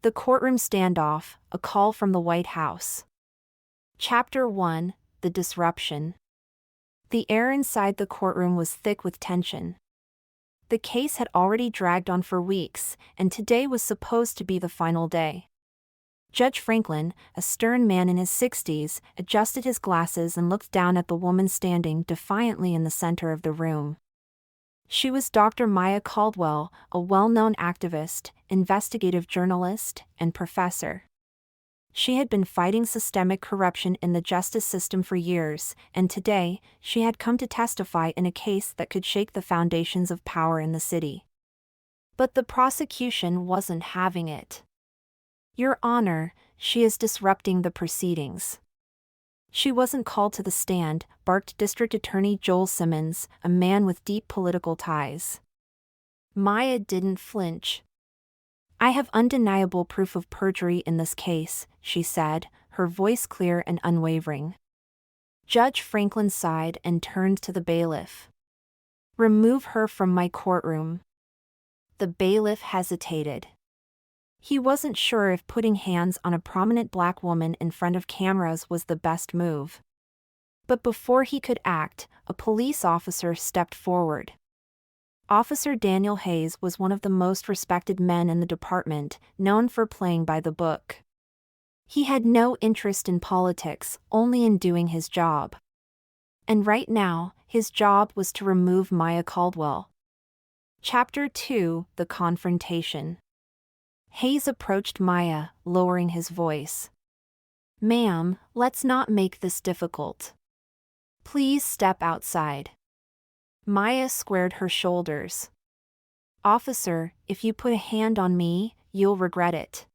The Courtroom Standoff, A Call from the White House. Chapter 1, The Disruption. The air inside the courtroom was thick with tension. The case had already dragged on for weeks, and today was supposed to be the final day. Judge Franklin, a stern man in his 60s, adjusted his glasses and looked down at the woman standing defiantly in the center of the room. She was Dr. Maya Caldwell, a well-known activist, investigative journalist, and professor. She had been fighting systemic corruption in the justice system for years, and today, she had come to testify in a case that could shake the foundations of power in the city. But the prosecution wasn't having it. "Your Honor, she is disrupting the proceedings." "She wasn't called to the stand," barked District Attorney Joel Simmons, a man with deep political ties. Maya didn't flinch. "I have undeniable proof of perjury in this case," she said, her voice clear and unwavering. Judge Franklin sighed and turned to the bailiff. "Remove her from my courtroom." The bailiff hesitated. He wasn't sure if putting hands on a prominent black woman in front of cameras was the best move. But before he could act, a police officer stepped forward. Officer Daniel Hayes was one of the most respected men in the department, known for playing by the book. He had no interest in politics, only in doing his job. And right now, his job was to remove Maya Caldwell. Chapter 2, The Confrontation. Hayes approached Maya, lowering his voice. "Ma'am, let's not make this difficult. Please step outside." Maya squared her shoulders. "Officer, if you put a hand on me, you'll regret it."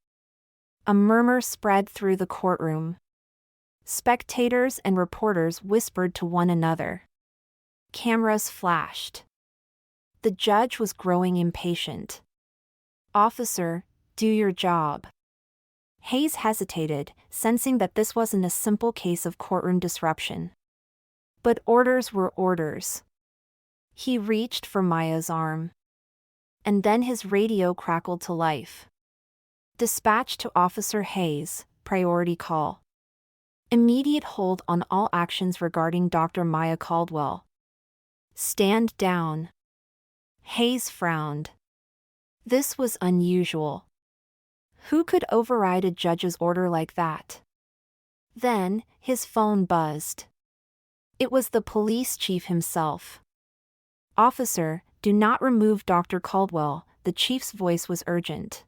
A murmur spread through the courtroom. Spectators and reporters whispered to one another. Cameras flashed. The judge was growing impatient. "Officer, do your job." Hayes hesitated, sensing that this wasn't a simple case of courtroom disruption. But orders were orders. He reached for Maya's arm. And then his radio crackled to life. "Dispatch to Officer Hayes, priority call. Immediate hold on all actions regarding Dr. Maya Caldwell. Stand down." Hayes frowned. This was unusual. Who could override a judge's order like that? Then, his phone buzzed. It was the police chief himself. "Officer, do not remove Dr. Caldwell," the chief's voice was urgent.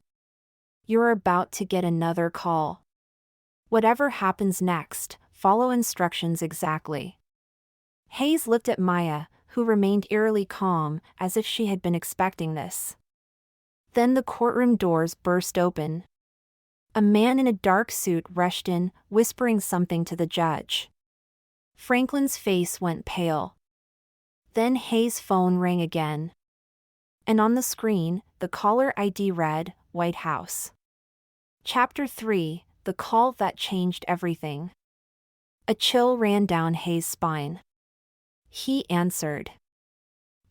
"You're about to get another call. Whatever happens next, follow instructions exactly." Hayes looked at Maya, who remained eerily calm, as if she had been expecting this. Then the courtroom doors burst open. A man in a dark suit rushed in, whispering something to the judge. Franklin's face went pale. Then Hayes' phone rang again. And on the screen, the caller ID read, "White House." Chapter 3, The Call That Changed Everything. A chill ran down Hayes' spine. He answered.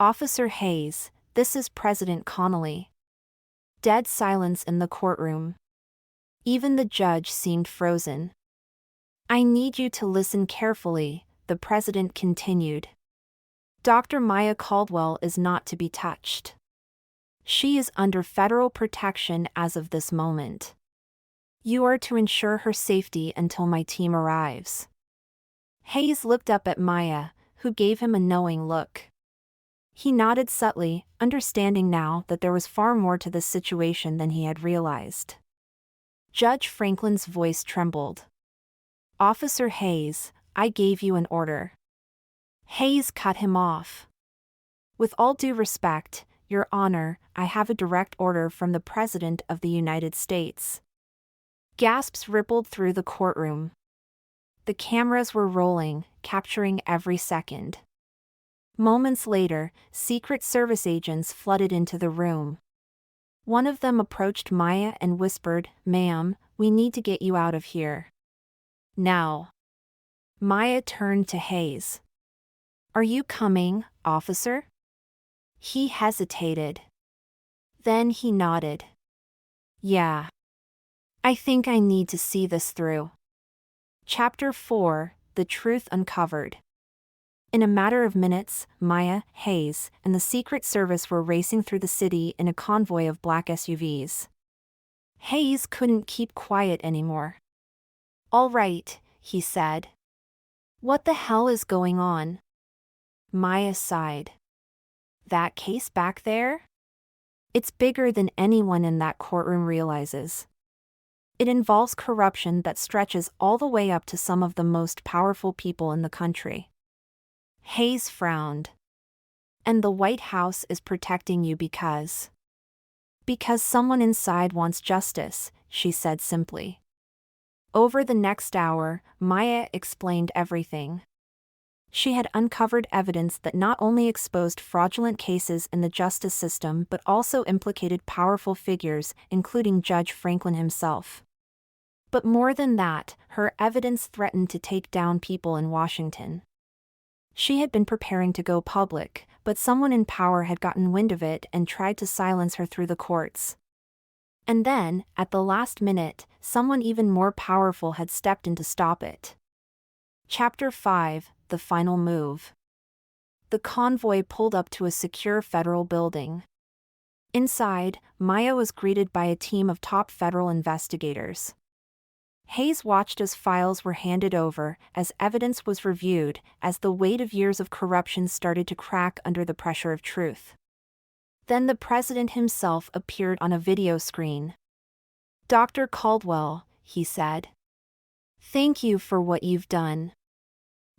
"Officer Hayes, this is President Connolly." Dead silence in the courtroom. Even the judge seemed frozen. "I need you to listen carefully," the president continued. "Dr. Maya Caldwell is not to be touched. She is under federal protection as of this moment. You are to ensure her safety until my team arrives." Hayes looked up at Maya, who gave him a knowing look. He nodded subtly, understanding now that there was far more to this situation than he had realized. Judge Franklin's voice trembled. "Officer Hayes, I gave you an order." Hayes cut him off. "With all due respect, Your Honor, I have a direct order from the President of the United States." Gasps rippled through the courtroom. The cameras were rolling, capturing every second. Moments later, Secret Service agents flooded into the room. One of them approached Maya and whispered, "Ma'am, we need to get you out of here. Now." Maya turned to Hayes. "Are you coming, officer?" He hesitated. Then he nodded. "Yeah." I think I need to see this through. Chapter 4, The Truth Uncovered. In a matter of minutes, Maya, Hayes, and the Secret Service were racing through the city in a convoy of black SUVs. Hayes couldn't keep quiet anymore. "All right," he said. "What the hell is going on?" Maya sighed. "That case back there? It's bigger than anyone in that courtroom realizes. It involves corruption that stretches all the way up to some of the most powerful people in the country." Hayes frowned. "And the White House is protecting you because someone inside wants justice," she said simply. Over the next hour, Maya explained everything. She had uncovered evidence that not only exposed fraudulent cases in the justice system but also implicated powerful figures, including Judge Franklin himself. But more than that, her evidence threatened to take down people in Washington. She had been preparing to go public, but someone in power had gotten wind of it and tried to silence her through the courts. And then, at the last minute, someone even more powerful had stepped in to stop it. Chapter 5, The Final Move. The convoy pulled up to a secure federal building. Inside, Maya was greeted by a team of top federal investigators. Hayes watched as files were handed over, as evidence was reviewed, as the weight of years of corruption started to crack under the pressure of truth. Then the president himself appeared on a video screen. "Dr. Caldwell," he said. "Thank you for what you've done.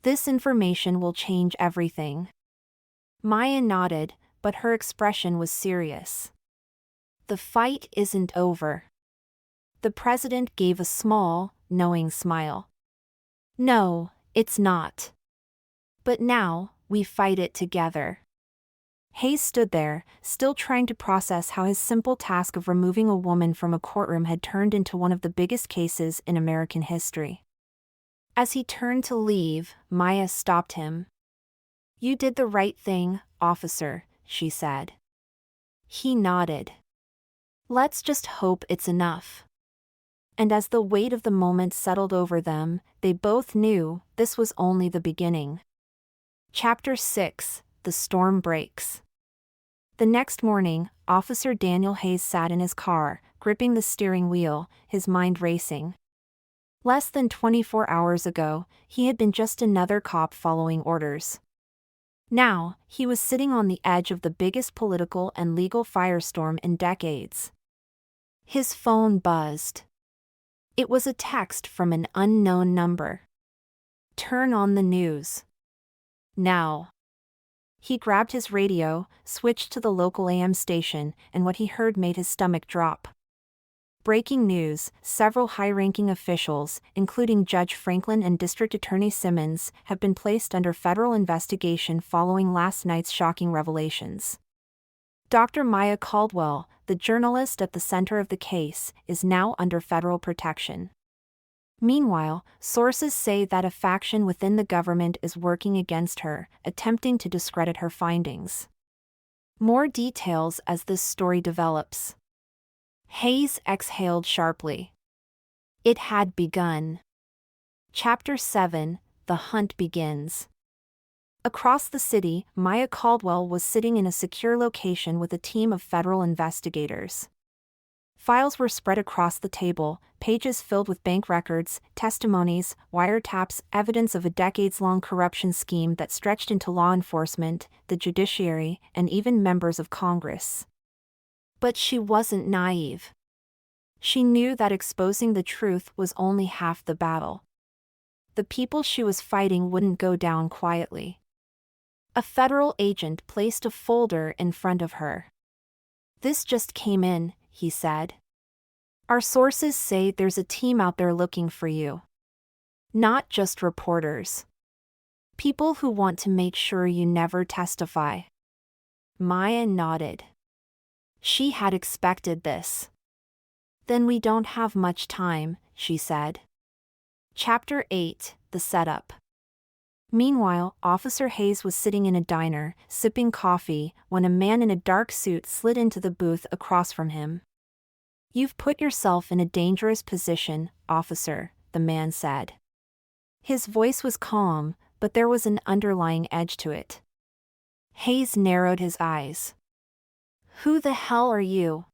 This information will change everything." Maya nodded, but her expression was serious. "The fight isn't over." The president gave a small, knowing smile. "No, it's not. But now, we fight it together." Hayes stood there, still trying to process how his simple task of removing a woman from a courtroom had turned into one of the biggest cases in American history. As he turned to leave, Maya stopped him. "You did the right thing, officer," she said. He nodded. "Let's just hope it's enough." And as the weight of the moment settled over them, they both knew this was only the beginning. Chapter 6, The Storm Breaks. The next morning, Officer Daniel Hayes sat in his car, gripping the steering wheel, his mind racing. Less than 24 hours ago, he had been just another cop following orders. Now, he was sitting on the edge of the biggest political and legal firestorm in decades. His phone buzzed. It was a text from an unknown number. "Turn on the news. Now." He grabbed his radio, switched to the local AM station, and what he heard made his stomach drop. Breaking news: several high-ranking officials, including Judge Franklin and District Attorney Simmons, have been placed under federal investigation following last night's shocking revelations. Dr. Maya Caldwell, the journalist at the center of the case, is now under federal protection. Meanwhile, sources say that a faction within the government is working against her, attempting to discredit her findings. More details as this story develops. Hayes exhaled sharply. It had begun. Chapter 7, The Hunt Begins. Across the city, Maya Caldwell was sitting in a secure location with a team of federal investigators. Files were spread across the table, pages filled with bank records, testimonies, wiretaps, evidence of a decades-long corruption scheme that stretched into law enforcement, the judiciary, and even members of Congress. But she wasn't naive. She knew that exposing the truth was only half the battle. The people she was fighting wouldn't go down quietly. A federal agent placed a folder in front of her. "This just came in," he said. "Our sources say there's a team out there looking for you. Not just reporters. People who want to make sure you never testify." Maya nodded. She had expected this. "Then we don't have much time," she said. Chapter 8, The Setup. Meanwhile, Officer Hayes was sitting in a diner, sipping coffee, when a man in a dark suit slid into the booth across from him. You've put yourself in a dangerous position, officer, the man said. His voice was calm, but there was an underlying edge to it. Hayes narrowed his eyes. Who the hell are you?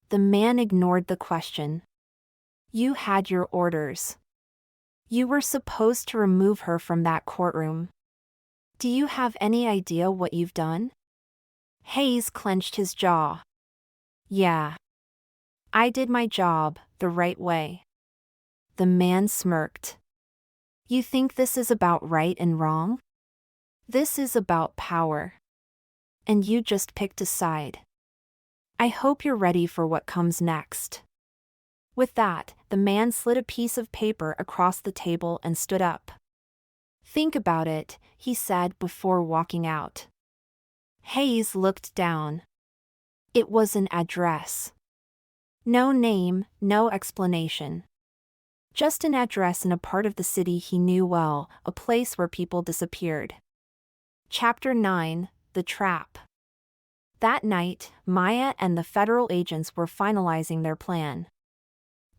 The man ignored the question. You had your orders. You were supposed to remove her from that courtroom. Do you have any idea what you've done? Hayes clenched his jaw. Yeah. I did my job the right way. The man smirked. You think this is about right and wrong? This is about power. And you just picked a side. I hope you're ready for what comes next. With that, the man slid a piece of paper across the table and stood up. Think about it, he said before walking out. Hayes looked down. It was an address. No name, no explanation. Just an address in a part of the city he knew well, a place where people disappeared. Chapter 9, The Trap. That night, Maya and the federal agents were finalizing their plan.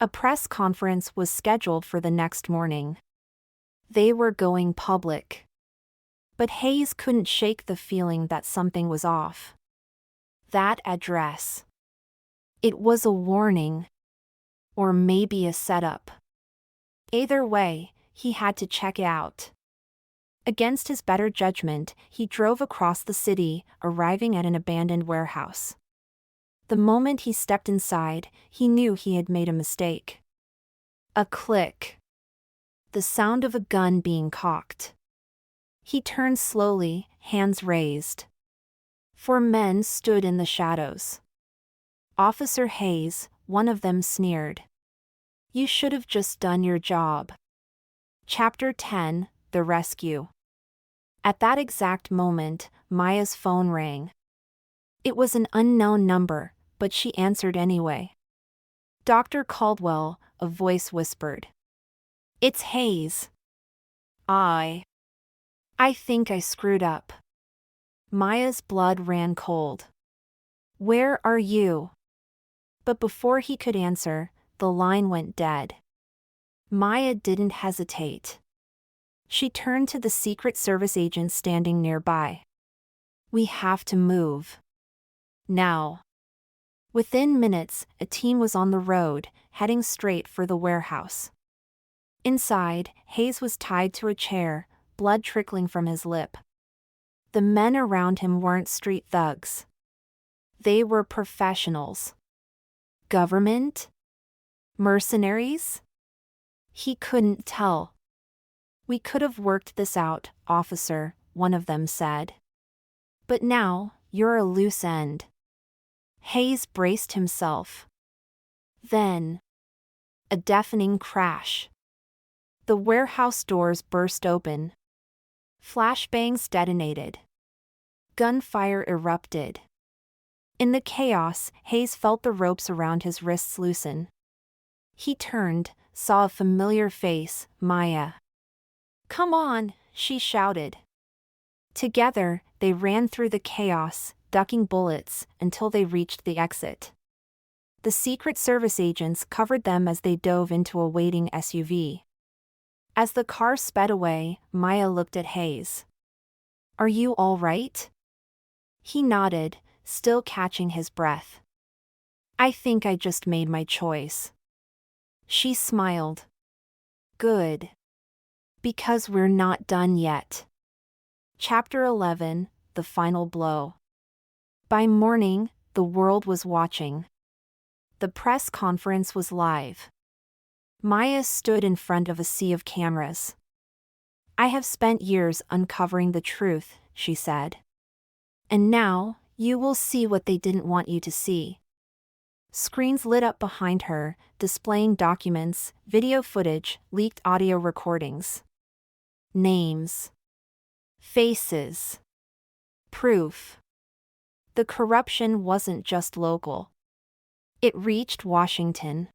A press conference was scheduled for the next morning. They were going public. But Hayes couldn't shake the feeling that something was off. That address. It was a warning. Or maybe a setup. Either way, he had to check it out. Against his better judgment, he drove across the city, arriving at an abandoned warehouse. The moment he stepped inside, he knew he had made a mistake. A click. The sound of a gun being cocked. He turned slowly, hands raised. 4 men stood in the shadows. Officer Hayes, one of them sneered. You should have just done your job. Chapter 10, The Rescue. At that exact moment, Maya's phone rang. It was an unknown number, but she answered anyway. Dr. Caldwell, a voice whispered. It's Hayes. I think I screwed up. Maya's blood ran cold. Where are you? But before he could answer, the line went dead. Maya didn't hesitate. She turned to the Secret Service agent standing nearby. We have to move. Now. Within minutes, a team was on the road, heading straight for the warehouse. Inside, Hayes was tied to a chair, blood trickling from his lip. The men around him weren't street thugs. They were professionals. Government? Mercenaries? He couldn't tell. We could have worked this out, officer, one of them said. But now, you're a loose end. Hayes braced himself. Then, a deafening crash. The warehouse doors burst open. Flashbangs detonated. Gunfire erupted. In the chaos, Hayes felt the ropes around his wrists loosen. He turned, saw a familiar face, Maya. Come on, she shouted. Together, they ran through the chaos, ducking bullets, until they reached the exit. The Secret Service agents covered them as they dove into a waiting SUV. As the car sped away, Maya looked at Hayes. Are you all right? He nodded, still catching his breath. I think I just made my choice. She smiled. Good. Because we're not done yet. Chapter 11, The Final Blow. By morning, the world was watching. The press conference was live. Maya stood in front of a sea of cameras. I have spent years uncovering the truth, she said. And now, you will see what they didn't want you to see. Screens lit up behind her, displaying documents, video footage, leaked audio recordings. Names. Faces. Proof. The corruption wasn't just local. It reached Washington.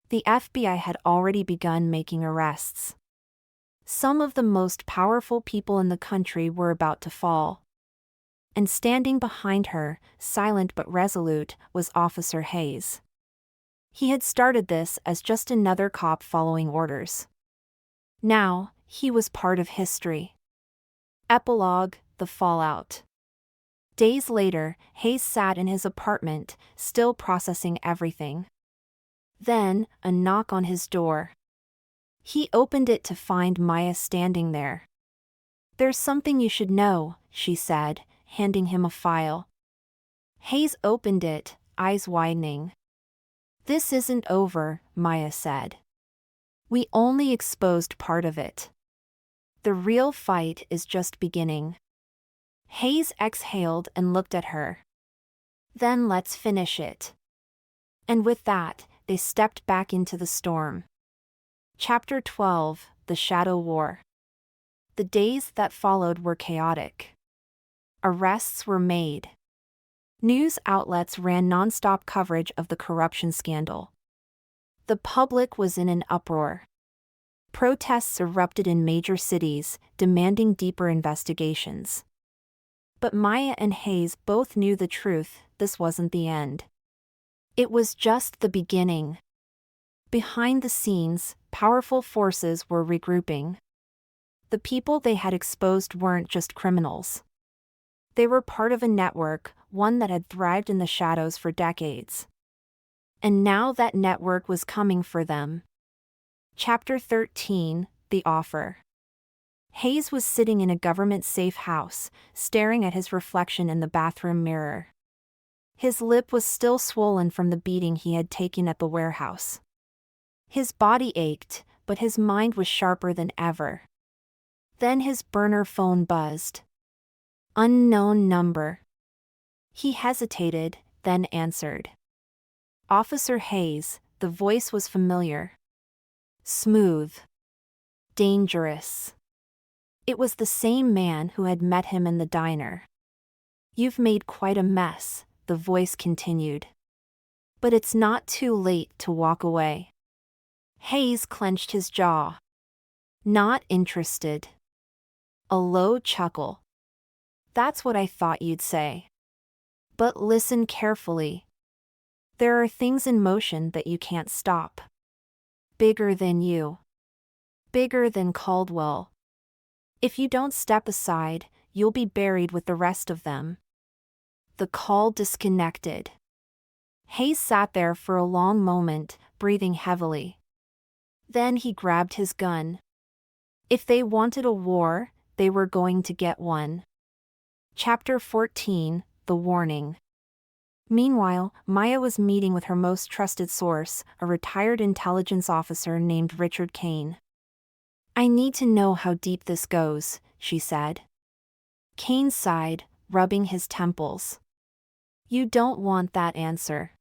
The FBI had already begun making arrests. Some of the most powerful people in the country were about to fall. And standing behind her, silent but resolute, was Officer Hayes. He had started this as just another cop following orders. Now, he was part of history. Epilogue: The Fallout. Days later, Hayes sat in his apartment, still processing everything. Then, a knock on his door. He opened it to find Maya standing there. "There's something you should know," she said, handing him a file. Hayes opened it, eyes widening. "This isn't over," Maya said. "We only exposed part of it. The real fight is just beginning." Hayes exhaled and looked at her. "Then let's finish it." And with that, they stepped back into the storm. Chapter 12: The Shadow War. The days that followed were chaotic. Arrests were made. News outlets ran non-stop coverage of the corruption scandal. The public was in an uproar. Protests erupted in major cities, demanding deeper investigations. But Maya and Hayes both knew the truth: this wasn't the end. It was just the beginning. Behind the scenes, powerful forces were regrouping. The people they had exposed weren't just criminals. They were part of a network, one that had thrived in the shadows for decades. And now that network was coming for them. Chapter 13: The Offer. Hayes was sitting in a government-safe house, staring at his reflection in the bathroom mirror. His lip was still swollen from the beating he had taken at the warehouse. His body ached, but his mind was sharper than ever. Then his burner phone buzzed. Unknown number. He hesitated, then answered. "Officer Hayes," the voice was familiar. Smooth. Dangerous. It was the same man who had met him in the diner. "You've made quite a mess," the voice continued. "But it's not too late to walk away." Hayes clenched his jaw. "Not interested." A low chuckle. "That's what I thought you'd say. But listen carefully. There are things in motion that you can't stop. Bigger than you. Bigger than Caldwell. If you don't step aside, you'll be buried with the rest of them." The call disconnected. Hayes sat there for a long moment, breathing heavily. Then he grabbed his gun. If they wanted a war, they were going to get one. Chapter 14: The Warning. Meanwhile, Maya was meeting with her most trusted source, a retired intelligence officer named Richard Kane. "I need to know how deep this goes," she said. Kane sighed, rubbing his temples. "You don't want that answer."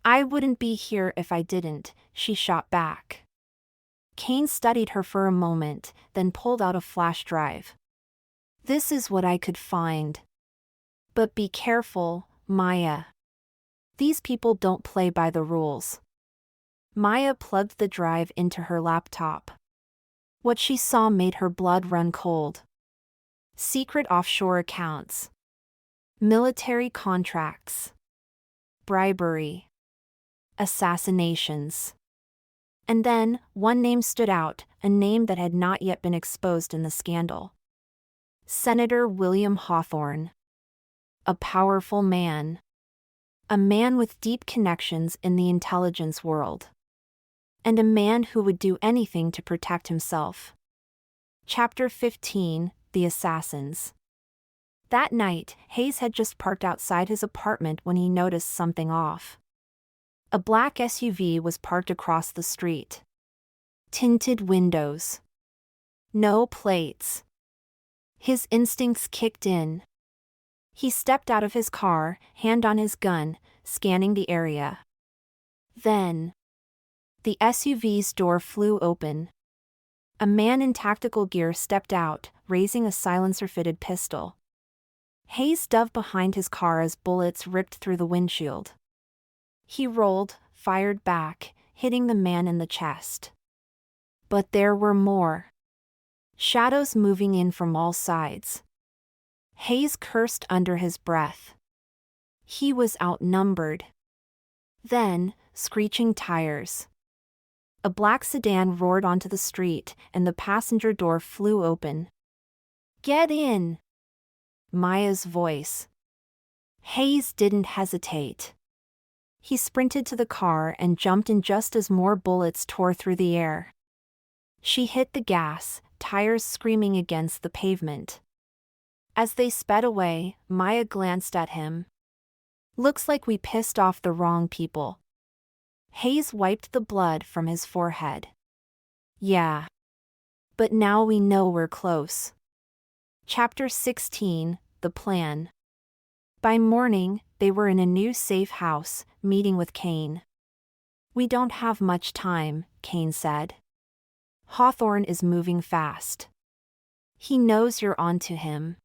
"I wouldn't be here if I didn't," she shot back. Kane studied her for a moment, then pulled out a flash drive. "This is what I could find. But be careful, Maya. These people don't play by the rules." Maya plugged the drive into her laptop. What she saw made her blood run cold. Secret offshore accounts. Military contracts. Bribery. Assassinations. And then, one name stood out, a name that had not yet been exposed in the scandal. Senator William Hawthorne. A powerful man. A man with deep connections in the intelligence world. And a man who would do anything to protect himself. Chapter 15: The Assassins. That night, Hayes had just parked outside his apartment when he noticed something off. A black SUV was parked across the street. Tinted windows. No plates. His instincts kicked in. He stepped out of his car, hand on his gun, scanning the area. Then, the SUV's door flew open. A man in tactical gear stepped out, raising a silencer-fitted pistol. Hayes dove behind his car as bullets ripped through the windshield. He rolled, fired back, hitting the man in the chest. But there were more. Shadows moving in from all sides. Hayes cursed under his breath. He was outnumbered. Then, screeching tires. A black sedan roared onto the street, and the passenger door flew open. "Get in!" Maya's voice. Hayes didn't hesitate. He sprinted to the car and jumped in just as more bullets tore through the air. She hit the gas, tires screaming against the pavement. As they sped away, Maya glanced at him. "Looks like we pissed off the wrong people." Hayes wiped the blood from his forehead. "Yeah. But now we know we're close." Chapter 16, The Plan. By morning, they were in a new safe house, meeting with Kane. "We don't have much time," Kane said. "Hawthorne is moving fast. He knows you're onto him."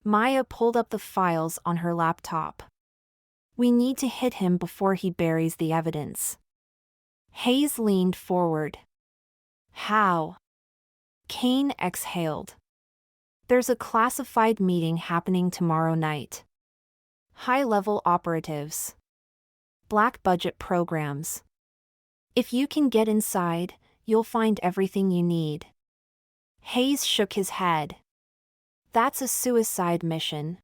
Maya pulled up the files on her laptop. "We need to hit him before he buries the evidence." Hayes leaned forward. "How?" Kane exhaled. "There's a classified meeting happening tomorrow night. High-level operatives. Black-budget programs. If you can get inside, you'll find everything you need." Hayes shook his head. "That's a suicide mission."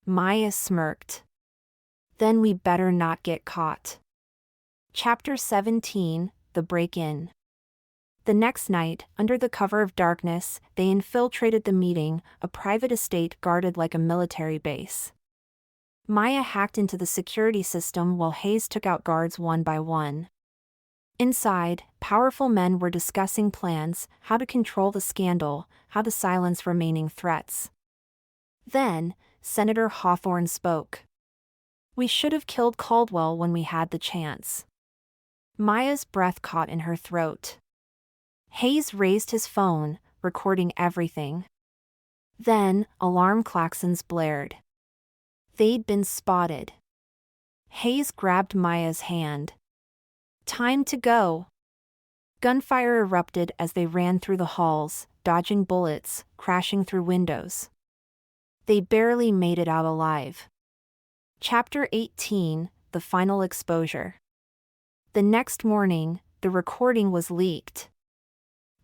Maya smirked. "Then we better not get caught." Chapter 17, The Break-In. The next night, under the cover of darkness, they infiltrated the meeting, a private estate guarded like a military base. Maya hacked into the security system while Hayes took out guards one by one. Inside, powerful men were discussing plans, how to control the scandal, how to silence remaining threats. Then, Senator Hawthorne spoke. "We should have killed Caldwell when we had the chance." Maya's breath caught in her throat. Hayes raised his phone, recording everything. Then, alarm klaxons blared. They'd been spotted. Hayes grabbed Maya's hand. "Time to go." Gunfire erupted as they ran through the halls, dodging bullets, crashing through windows. They barely made it out alive. Chapter 18, The Final Exposure. The next morning, the recording was leaked.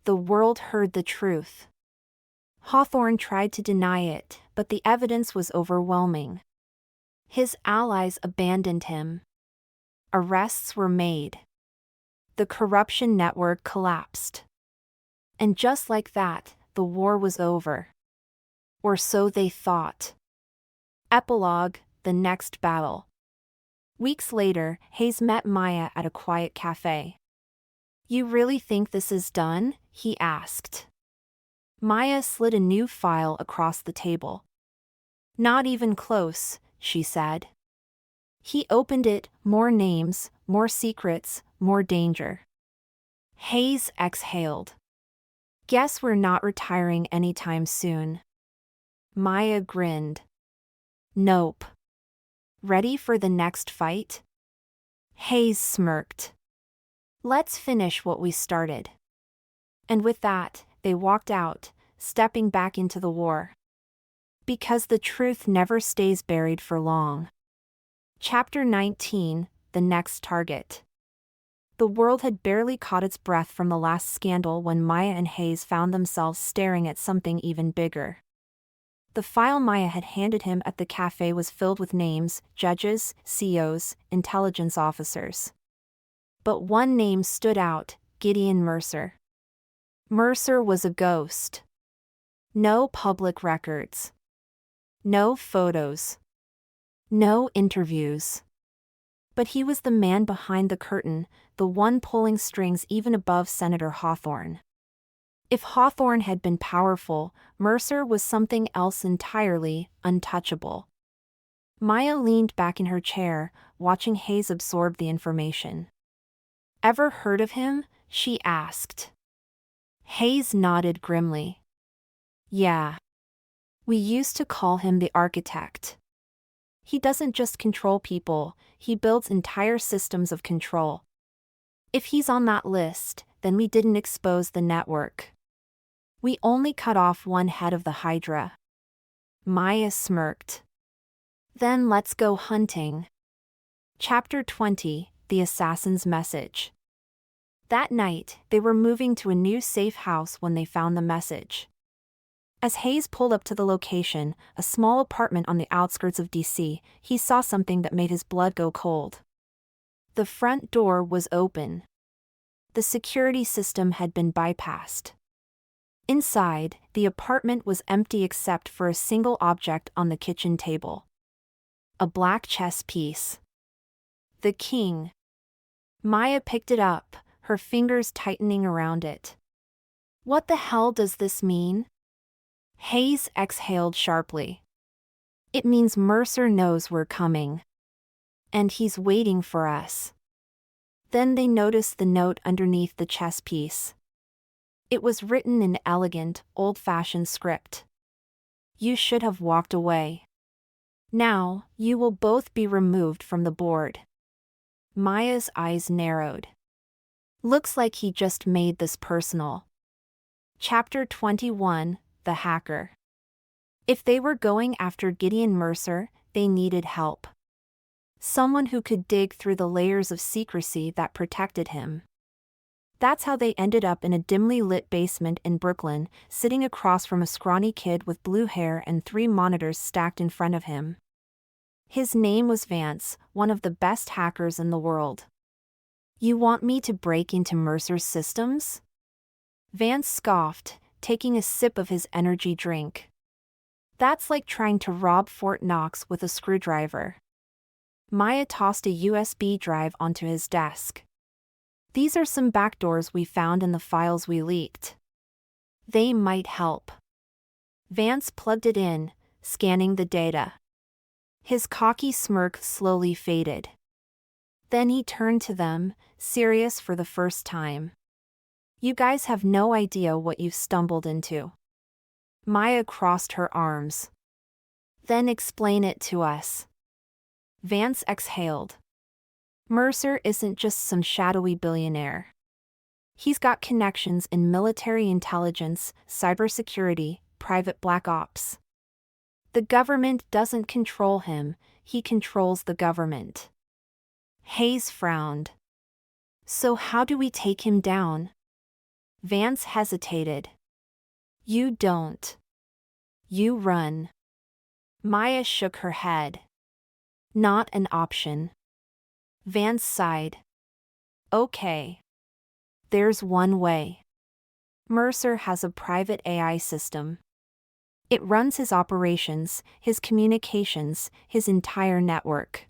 The world heard the truth. Hawthorne tried to deny it, but the evidence was overwhelming. His allies abandoned him. Arrests were made. The corruption network collapsed. And just like that, the war was over. Or so they thought. Epilogue, The Next Battle. Weeks later, Hayes met Maya at a quiet cafe. "You really think this is done?" he asked. Maya slid a new file across the table. "Not even close," she said. He opened it, more names, more secrets, more danger. Hayes exhaled. "Guess we're not retiring anytime soon." Maya grinned. "Nope." "Ready for the next fight?" Hayes smirked. "Let's finish what we started." And with that, they walked out, stepping back into the war. Because the truth never stays buried for long. Chapter 19, The Next Target. The world had barely caught its breath from the last scandal when Maya and Hayes found themselves staring at something even bigger. The file Maya had handed him at the cafe was filled with names, judges, CEOs, intelligence officers. But one name stood out, Gideon Mercer. Mercer was a ghost. No public records. No photos. No interviews. But he was the man behind the curtain, the one pulling strings even above Senator Hawthorne. If Hawthorne had been powerful, Mercer was something else entirely, untouchable. Maya leaned back in her chair, watching Hayes absorb the information. "Ever heard of him?" she asked. Hayes nodded grimly. "Yeah. We used to call him the architect. He doesn't just control people, he builds entire systems of control. If he's on that list, then we didn't expose the network. We only cut off one head of the Hydra." Maya smirked. "Then let's go hunting." Chapter 20, the assassin's message. That night, they were moving to a new safe house when they found the message. As Hayes pulled up to the location, a small apartment on the outskirts of DC, he saw something that made his blood go cold. The front door was open. The security system had been bypassed. Inside, the apartment was empty except for a single object on the kitchen table. A black chess piece. The king. Maya picked it up, her fingers tightening around it. What the hell does this mean? Hayes exhaled sharply. It means Mercer knows we're coming. And he's waiting for us. Then they noticed the note underneath the chess piece. It was written in elegant, old-fashioned script. You should have walked away. Now, you will both be removed from the board. Maya's eyes narrowed. Looks like he just made this personal. Chapter 21, The Hacker. If they were going after Gideon Mercer, they needed help. Someone who could dig through the layers of secrecy that protected him. That's how they ended up in a dimly lit basement in Brooklyn, sitting across from a scrawny kid with blue hair and 3 monitors stacked in front of him. His name was Vance, one of the best hackers in the world. You want me to break into Mercer's systems? Vance scoffed, taking a sip of his energy drink. That's like trying to rob Fort Knox with a screwdriver. Maya tossed a USB drive onto his desk. These are some backdoors we found in the files we leaked. They might help. Vance plugged it in, scanning the data. His cocky smirk slowly faded. Then he turned to them, serious for the first time. You guys have no idea what you've stumbled into. Maya crossed her arms. Then explain it to us. Vance exhaled. Mercer isn't just some shadowy billionaire. He's got connections in military intelligence, cybersecurity, private black ops. The government doesn't control him, he controls the government. Hayes frowned. So how do we take him down? Vance hesitated. You don't. You run. Maya shook her head. Not an option. Vance sighed. Okay. There's one way. Mercer has a private AI system. It runs his operations, his communications, his entire network.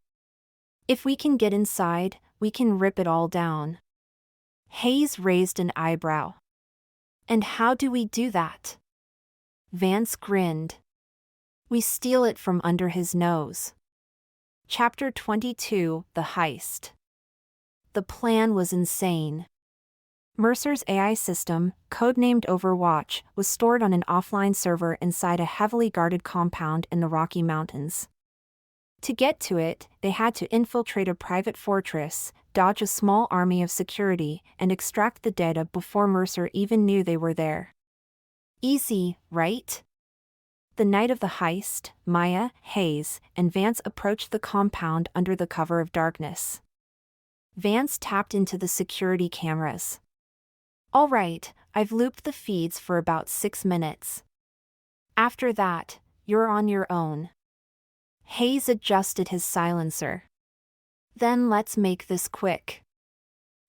If we can get inside, we can rip it all down. Hayes raised an eyebrow. And how do we do that? Vance grinned. We steal it from under his nose. Chapter 22, The Heist. The plan was insane. Mercer's AI system, codenamed Overwatch, was stored on an offline server inside a heavily guarded compound in the Rocky Mountains. To get to it, they had to infiltrate a private fortress, dodge a small army of security, and extract the data before Mercer even knew they were there. Easy, right? The night of the heist, Maya, Hayes, and Vance approached the compound under the cover of darkness. Vance tapped into the security cameras. All right, I've looped the feeds for about 6 minutes. After that, you're on your own. Hayes adjusted his silencer. Then let's make this quick.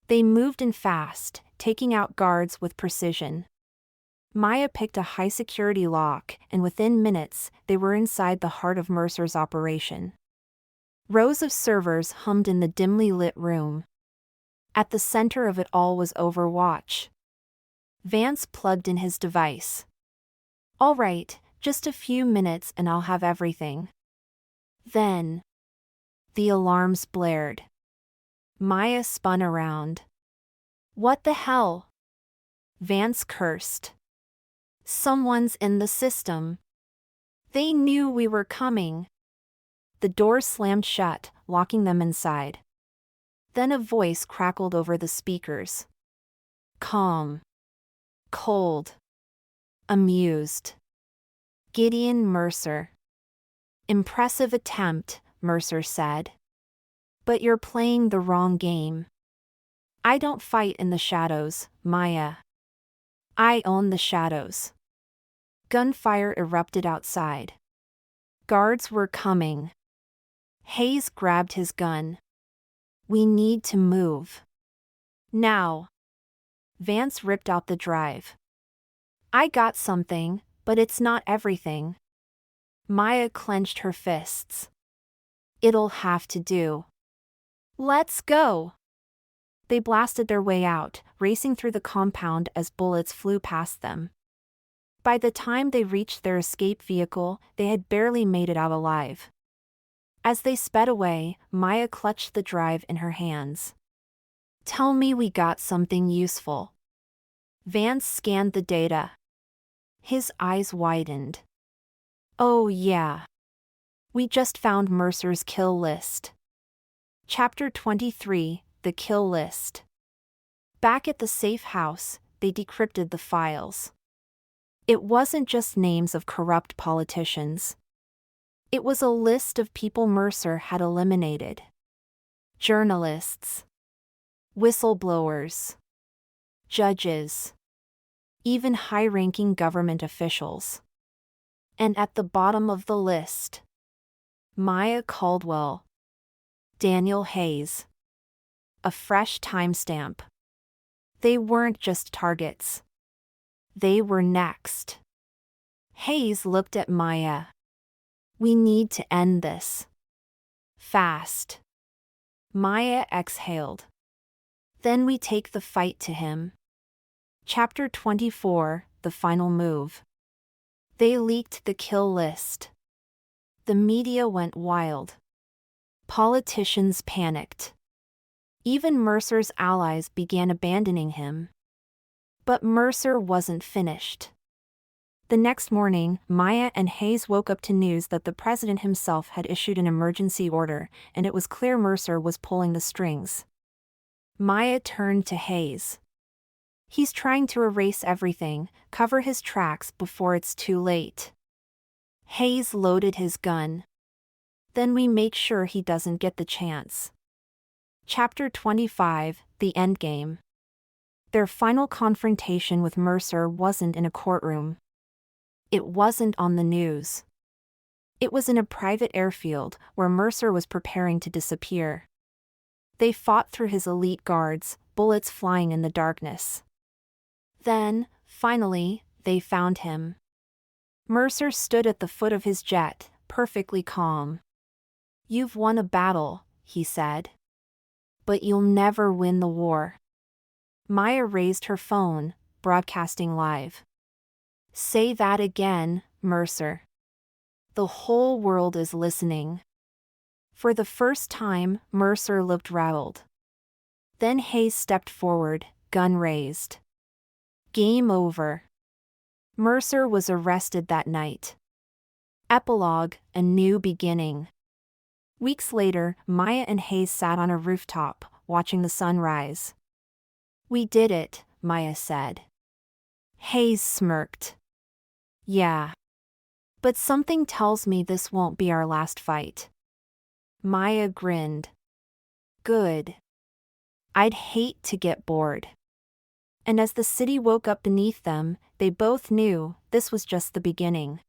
They moved in fast, taking out guards with precision. Maya picked a high-security lock, and within minutes, they were inside the heart of Mercer's operation. Rows of servers hummed in the dimly lit room. At the center of it all was Overwatch. Vance plugged in his device. All right, just a few minutes and I'll have everything. Then, the alarms blared. Maya spun around. What the hell? Vance cursed. Someone's in the system. They knew we were coming. The door slammed shut, locking them inside. Then a voice crackled over the speakers. Calm. Cold. Amused. Gideon Mercer. Impressive attempt, Mercer said. But you're playing the wrong game. I don't fight in the shadows, Maya. I own the shadows. Gunfire erupted outside. Guards were coming. Hayes grabbed his gun. We need to move. Now. Vance ripped out the drive. I got something, but it's not everything. Maya clenched her fists. It'll have to do. Let's go. They blasted their way out, racing through the compound as bullets flew past them. By the time they reached their escape vehicle, they had barely made it out alive. As they sped away, Maya clutched the drive in her hands. Tell me we got something useful. Vance scanned the data. His eyes widened. Oh yeah. We just found Mercer's kill list. Chapter 23, The Kill List. Back at the safe house, they decrypted the files. It wasn't just names of corrupt politicians. It was a list of people Mercer had eliminated. Journalists. Whistleblowers. Judges. Even high-ranking government officials. And at the bottom of the list, Maya Caldwell. Daniel Hayes. A fresh timestamp. They weren't just targets. They were next. Hayes looked at Maya. We need to end this. Fast. Maya exhaled. Then we take the fight to him. Chapter 24, The Final Move. They leaked the kill list. The media went wild. Politicians panicked. Even Mercer's allies began abandoning him. But Mercer wasn't finished. The next morning, Maya and Hayes woke up to news that the president himself had issued an emergency order, and it was clear Mercer was pulling the strings. Maya turned to Hayes. He's trying to erase everything, cover his tracks before it's too late. Hayes loaded his gun. Then we make sure he doesn't get the chance. Chapter 25, The Endgame. Their final confrontation with Mercer wasn't in a courtroom. It wasn't on the news. It was in a private airfield where Mercer was preparing to disappear. They fought through his elite guards, bullets flying in the darkness. Then, finally, they found him. Mercer stood at the foot of his jet, perfectly calm. You've won a battle, he said. But you'll never win the war. Maya raised her phone, broadcasting live. Say that again, Mercer. The whole world is listening. For the first time, Mercer looked rattled. Then Hayes stepped forward, gun raised. Game over. Mercer was arrested that night. Epilogue, A New Beginning. Weeks later, Maya and Hayes sat on a rooftop, watching the sun rise. We did it, Maya said. Hayes smirked. Yeah. But something tells me this won't be our last fight. Maya grinned. Good. I'd hate to get bored. And as the city woke up beneath them, they both knew this was just the beginning.